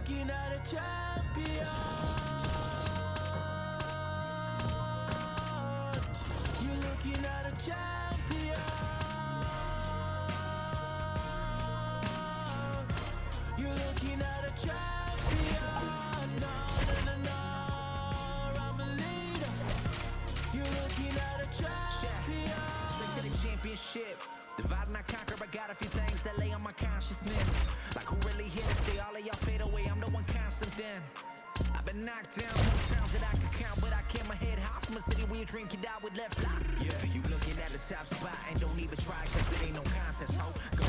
looking at a champion. You're looking at a champion. You're looking at a champion. No, no, no, no. I'm a leader. You're looking at a champion. Straight to the championship. Divide and I conquer, I got a few things that lay on my consciousness. Like who really here to stay? All of y'all fade away, I'm the one constant then. I've been knocked down more times that I can count, but I kept my head high from a city where you dream you die with left eye. Yeah, you looking at the top spot and don't even try, cause it ain't no contest, ho. Go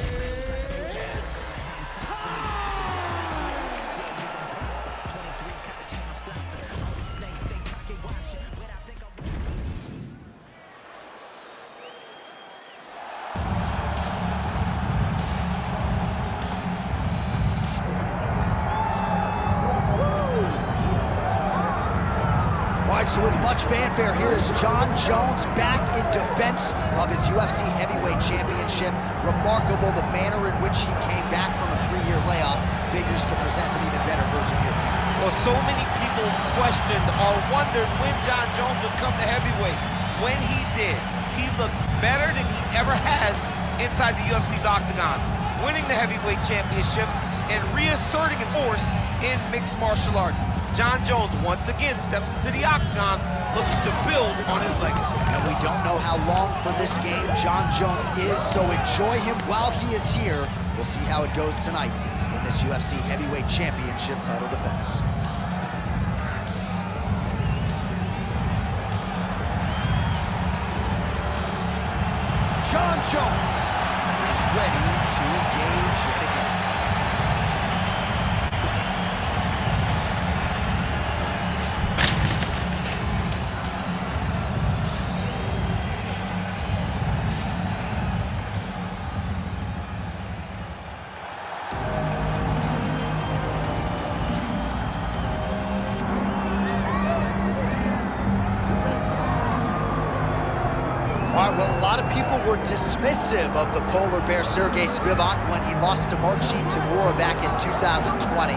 So with much fanfare, here is Jon Jones back in defense of his UFC heavyweight championship. Remarkable the manner in which he came back from a 3-year layoff. Figures to present an even better version here tonight. Well, so many people questioned or wondered when Jon Jones would come to heavyweight. When he did, he looked better than he ever has inside the UFC's octagon, winning the heavyweight championship and reasserting his force in mixed martial arts. Jon Jones once again steps into the octagon looking to build on his legacy. And we don't know how long for this game Jon Jones is, so enjoy him while he is here. We'll see how it goes tonight in this UFC Heavyweight Championship title defense. Jon Jones is ready to engage yet again. Well, a lot of people were dismissive of the polar bear Sergey Spivak when he lost to Marcin Tybura back in 2020.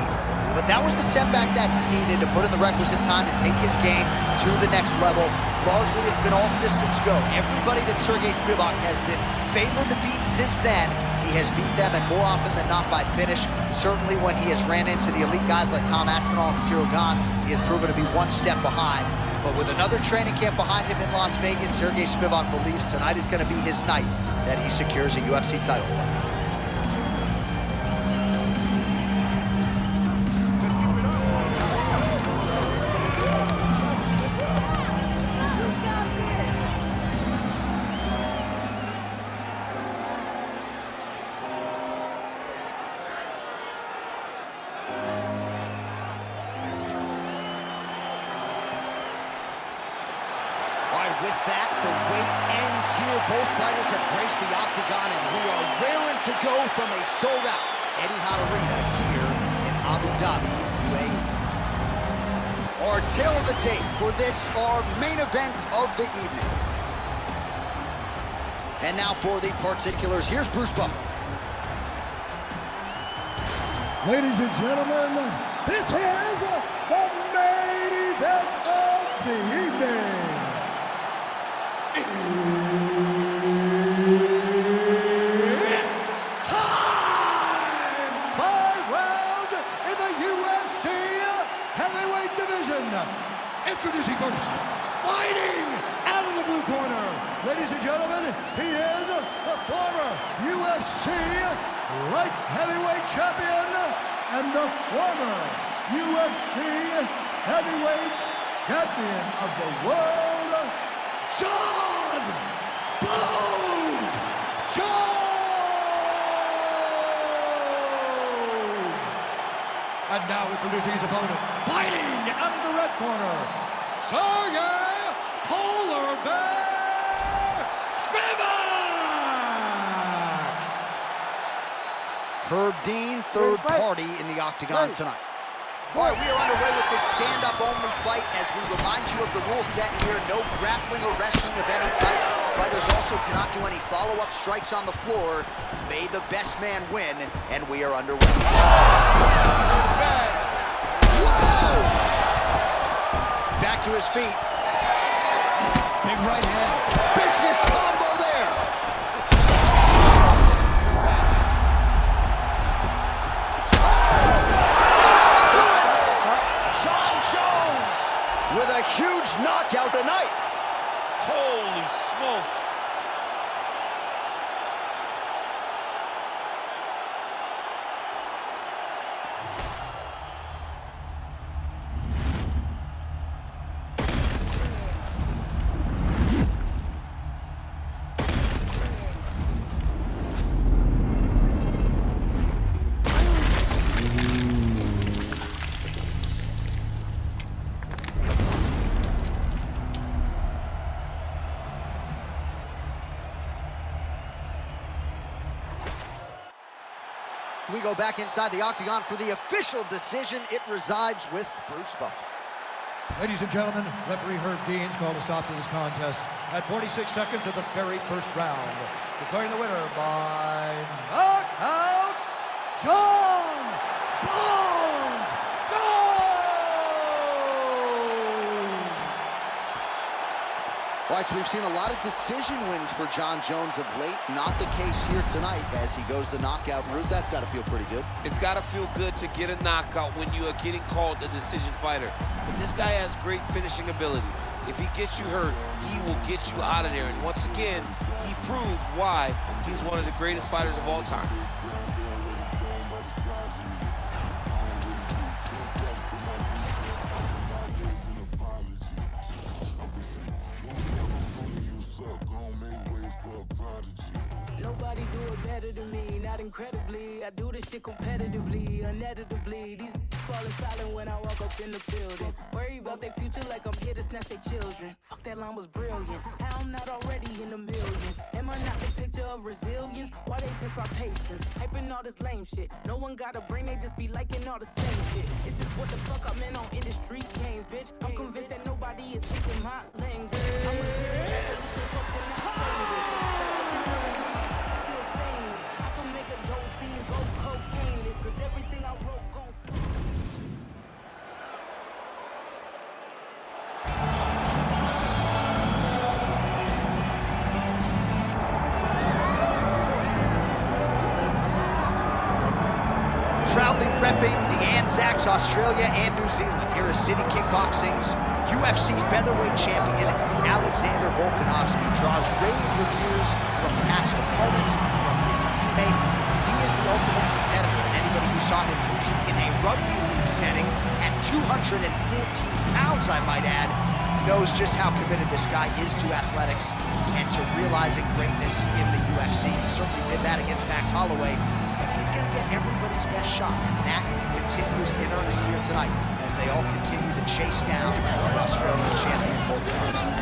But that was the setback that he needed to put in the requisite time to take his game to the next level. Largely, it's been all systems go. Everybody that Sergey Spivak has been favored to beat since then, he has beat them, and more often than not by finish. Certainly when he has ran into the elite guys like Tom Aspinall and Cyril Gane, he has proven to be one step behind. But with another training camp behind him in Las Vegas, Sergey Spivak believes tonight is going to be his night that he secures a UFC title fight. With that, the wait ends here. Both fighters have graced the octagon, and we are raring to go from a sold-out Etihad Arena here in Abu Dhabi, UAE. Our tail of the tape for this, our main event of the evening. And now for the particulars, here's Bruce Buffer. Ladies and gentlemen, this is the main event of the evening. It's time! 5 rounds in the UFC heavyweight division. Introducing first, fighting out of the blue corner. Ladies and gentlemen, he is a former UFC light heavyweight champion and the former UFC heavyweight champion of the world, Jon Bones Jones! And now introducing his opponent, fighting out of the red corner, Sergey Polar Bear Spivak! Herb Dean, third party in the octagon tonight. All right, we are underway with this stand-up only fight. As we remind you of the rule set here, no grappling or wrestling of any type. Fighters also cannot do any follow-up strikes on the floor. May the best man win, and we are underway. to his feet. Big right hand. Vicious combo there. Jon Jones with a huge knockout tonight. Holy smokes. We go back inside the octagon for the official decision. It resides with Bruce Buffer. Ladies and gentlemen, referee Herb Dean's called a stop to this contest at 46 seconds of the very first round. Declaring the winner by knockout, Jon Bones Jones! All right, so we've seen a lot of decision wins for Jon Jones of late. Not the case here tonight as he goes the knockout route. That's got to feel pretty good. It's got to feel good to get a knockout when you are getting called a decision fighter. But this guy has great finishing ability. If he gets you hurt, he will get you out of there. And once again, he proves why he's one of the greatest fighters of all time. Nobody do it better than me, not incredibly. I do this shit competitively, uneditably. These falling silent when I walk up in the building. Worry about their future like I'm here to snatch their children. Fuck, that line was brilliant. How I'm not already in the millions? Am I not the picture of resilience? Why they test my patience? Hyping all this lame shit. No one got a brain, they just be liking all the same shit. This is what the fuck I'm in on industry games, bitch. I'm convinced that nobody is speaking my language. I'm a supposed to not say this. Go cocaine-less, cause everything I wrote gon' Proudly repping the Anzacs, Australia and New Zealand. Here is City Kickboxing's UFC featherweight champion, Alexander Volkanovski, draws rave reviews from past opponents, from his teammates. He is the ultimate competitor, and anybody who saw him compete in a rugby league setting at 214 pounds, I might add, knows just how committed this guy is to athletics and to realizing greatness in the UFC. He certainly did that against Max Holloway. He's going to get everybody's best shot, and that continues in earnest here tonight as they all continue to chase down the Australian champion, Volkanovski.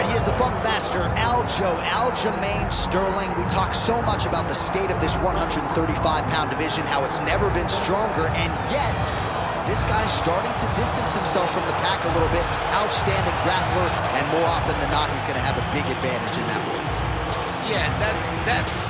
He is the Funk Master, Aljamain Sterling. We talk so much about the state of this 135-pound division, how it's never been stronger, and yet this guy's starting to distance himself from the pack a little bit. Outstanding grappler, and more often than not, he's going to have a big advantage in that one. Yeah, that's